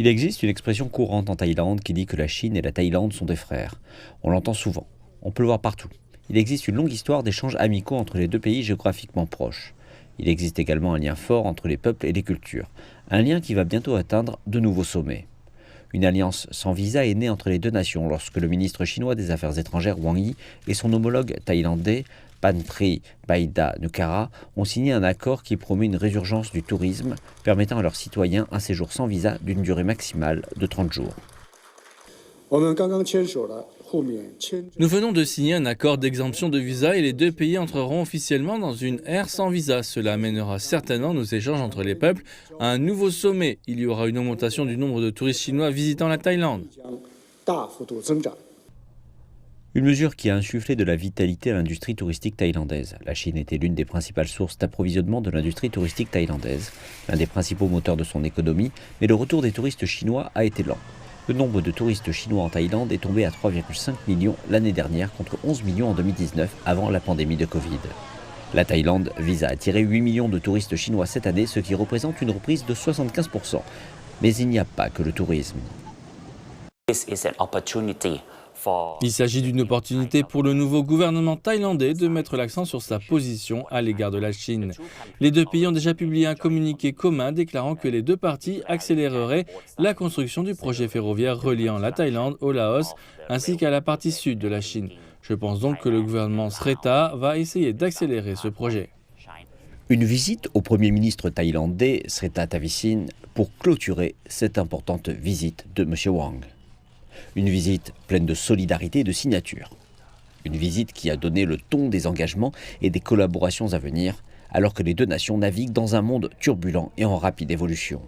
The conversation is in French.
Il existe une expression courante en Thaïlande qui dit que la Chine et la Thaïlande sont des frères. On l'entend souvent, on peut le voir partout. Il existe une longue histoire d'échanges amicaux entre les deux pays géographiquement proches. Il existe également un lien fort entre les peuples et les cultures, un lien qui va bientôt atteindre de nouveaux sommets. Une alliance sans visa est née entre les deux nations lorsque le ministre chinois des Affaires étrangères Wang Yi et son homologue thaïlandais Pantri Baida-Nukara ont signé un accord qui promet une résurgence du tourisme, permettant à leurs citoyens un séjour sans visa d'une durée maximale de 30 jours. Nous venons de signer un accord d'exemption de visa et les deux pays entreront officiellement dans une ère sans visa. Cela amènera certainement nos échanges entre les peuples à un nouveau sommet. Il y aura une augmentation du nombre de touristes chinois visitant la Thaïlande. Une mesure qui a insufflé de la vitalité à l'industrie touristique thaïlandaise. La Chine était l'une des principales sources d'approvisionnement de l'industrie touristique thaïlandaise, l'un des principaux moteurs de son économie, mais le retour des touristes chinois a été lent. Le nombre de touristes chinois en Thaïlande est tombé à 3,5 millions l'année dernière contre 11 millions en 2019 avant la pandémie de Covid. La Thaïlande vise à attirer 8 millions de touristes chinois cette année, ce qui représente une reprise de 75%. Mais il n'y a pas que le tourisme. Il s'agit d'une opportunité pour le nouveau gouvernement thaïlandais de mettre l'accent sur sa position à l'égard de la Chine. Les deux pays ont déjà publié un communiqué commun déclarant que les deux parties accéléreraient la construction du projet ferroviaire reliant la Thaïlande au Laos ainsi qu'à la partie sud de la Chine. Je pense donc que le gouvernement Srettha va essayer d'accélérer ce projet. Une visite au Premier ministre thaïlandais Srettha Thavisin pour clôturer cette importante visite de M. Wang. Une visite pleine de solidarité et de signature. Une visite qui a donné le ton des engagements et des collaborations à venir, alors que les deux nations naviguent dans un monde turbulent et en rapide évolution.